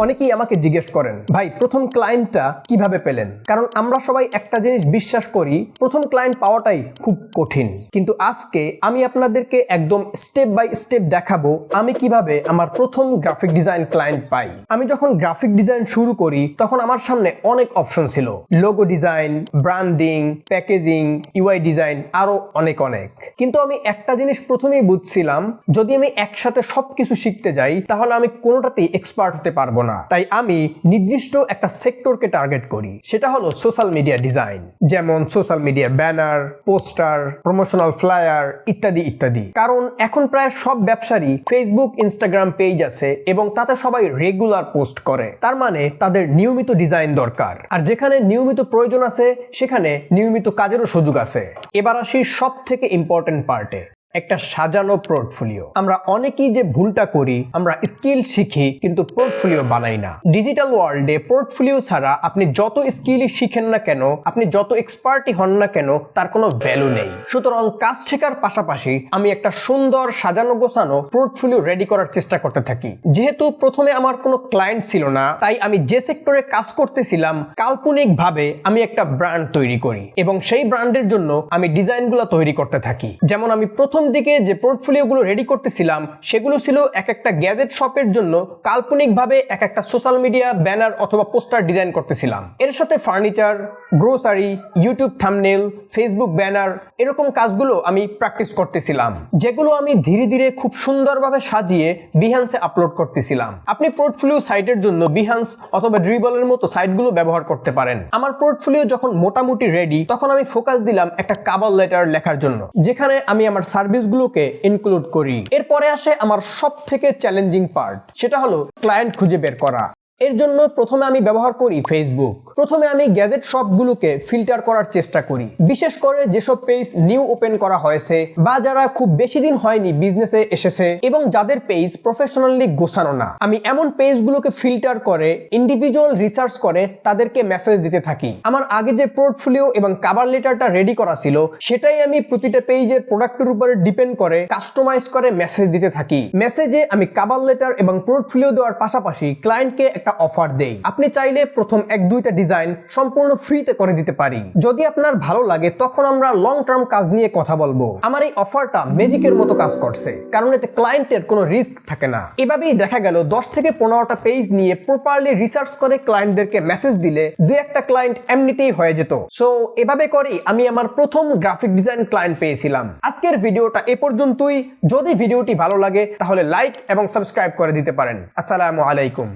অনেকেই আমাকে জিজ্ঞেস করেন, ভাই প্রথম ক্লায়েন্টটা কিভাবে পেলেন? কারণ আমরা সবাই একটা জিনিস বিশ্বাস করি, প্রথম ক্লায়েন্ট পাওয়াটাই খুব কঠিন। কিন্তু আজকে আমি আপনাদেরকে একদম স্টেপ বাই স্টেপ দেখাবো আমি কিভাবে আমার প্রথম গ্রাফিক ডিজাইন ক্লায়েন্ট পাই। আমি যখন গ্রাফিক ডিজাইন শুরু করি তখন আমার সামনে অনেক অপশন ছিল, logo design, branding, packaging, UI design, আরো অনেক। কিন্তু আমি একটা জিনিস প্রথমেই বুঝছিলাম, যদি আমি একসাথে সবকিছু শিখতে যাই তাহলে আমি কোনোটাতেই এক্সপার্ট হতে পারবো না। তাই আমি নির্দিষ্ট একটা সেক্টরকে টার্গেট করি, সেটা হলো সোশ্যাল মিডিয়া ডিজাইন। যেমন social media banner, poster, promotional flyer ইত্যাদি ইত্যাদি। কারণ এখন প্রায় সব ব্যবসারই ফেসবুক, ইনস্টাগ্রাম পেজ আছে এবং তাতে সবাই রেগুলার পোস্ট করে। তার মানে তাদের নিয়মিত ডিজাইন দরকার, আর যেখানে নিয়মিত প্রয়োজন আছে সেখানে নিয়মিত কাজেরও সুযোগ আছে। এবার আসি সব থেকে ইম্পর্টেন্ট পার্টে, একটা সাজানো পোর্টফোলিও। আমরা অনেকেই যে ভুলটা করি, আমরা স্কিল শিখি কিন্তু পোর্টফোলিও বানাই না। ডিজিটাল ওয়ার্ল্ডে পোর্টফোলিও ছাড়া আপনি যত স্কিলই শিখেন না কেন, আপনি যত এক্সপার্টই হন না কেন, তার কোনো ভ্যালু নেই। সুতরাং কাজ শেখার পাশাপাশি আমি একটা সুন্দর সাজানো গোছানো পোর্টফোলিও রেডি করার চেষ্টা করতে থাকি। যেহেতু প্রথমে আমার কোনো ক্লায়েন্ট ছিল না, তাই আমি যে সেক্টরে কাজ করতেছিলাম কাল্পনিকভাবে আমি একটা ব্র্যান্ড তৈরি করি এবং সেই ব্র্যান্ডের জন্য আমি ডিজাইনগুলো তৈরি করতে থাকি। যেমন আমি প্রথম দিকে যে পোর্টফোলিওগুলো রেডি করতেছিলাম সেগুলো ছিল এক একটা গ্যাজেট শপের জন্য কাল্পনিকভাবে এক একটা সোশ্যাল মিডিয়া ব্যানার অথবা পোস্টার ডিজাইন করতেছিলাম। এর সাথে furniture, grocery, YouTube thumbnail, Facebook banner, এরকম কাজগুলো আমি প্র্যাকটিস করতেছিলাম, যেগুলো আমি ধীরে ধীরে খুব সুন্দরভাবে সাজিয়ে বিহান্সে আপলোড করতেছিলাম। আপনি পোর্টফোলিও সাইটের জন্য বিহান্স অথবা ড্রিবলের মতো সাইটগুলো ব্যবহার করতে পারেন। আমার পোর্টফোলিও যখন মোটামুটি রেডি, তখন আমি ফোকাস দিলাম একটা কভার লেটার লেখার জন্য, যেখানে আমি আমার সার্ভিসগুলোকে ইনক্লুড করি। এরপরে আসে আমার সব থেকে চ্যালেঞ্জিং পার্ট, সেটা হলো ক্লায়েন্ট খুঁজে বের করা। এর জন্য প্রথমে আমি ব্যবহার করি ফেসবুক। প্রথমে আমি গ্যাজেট শপগুলোকে ফিল্টার করার চেষ্টা করি, বিশেষ করে যেসব পেজ নিউ ওপেন করা হয়েছে বা যারা খুব বেশি দিন হয়নি বিজনেসে এসেছে এবং যাদের পেজ প্রফেশনালি গোছানো না। আমি এমন পেজগুলোকে ফিল্টার করে ইন্ডিভিজুয়াল রিসার্চ করে তাদেরকে মেসেজ দিতে থাকি। আমার আগে যে পোর্টফোলিও এবং কভার লেটারটা রেডি করা ছিল সেটাই আমি প্রতিটা পেজের প্রোডাক্টের উপরে ডিপেন্ড করে কাস্টমাইজ করে মেসেজ দিতে থাকি। মেসেজে আমি কভার লেটার এবং পোর্টফোলিও দেওয়ার পাশাপাশি ক্লায়েন্টকে একটা অফার দেই। আপনি চাইলে প্রথম 1-2টা ডিজাইন সম্পূর্ণ ফ্রিতে করে দিতে পারি। যদি আপনার ভালো লাগে তখন আমরা লং টার্ম কাজ নিয়ে কথা বলবো। আমার এই অফারটা ম্যাজিকের মতো কাজ করছে, কারণ এতে ক্লায়েন্টের কোনো রিস্ক থাকে না। এভাবেই দেখা গেল 10 থেকে 15টা পেজ নিয়ে প্রপারলি রিসার্চ করে ক্লায়েন্টদেরকে মেসেজ দিলে 2-1টা ক্লায়েন্ট এমনিতেই হয়ে যেত। সো এভাবে করেই আমি আমার প্রথম গ্রাফিক ডিজাইন ক্লায়েন্ট পেয়েছিলাম। আজকের ভিডিওটা এ পর্যন্তই। যদি ভিডিওটি ভালো লাগে তাহলে লাইক এবং সাবস্ক্রাইব করে দিতে পারেন। আসসালামু আলাইকুম।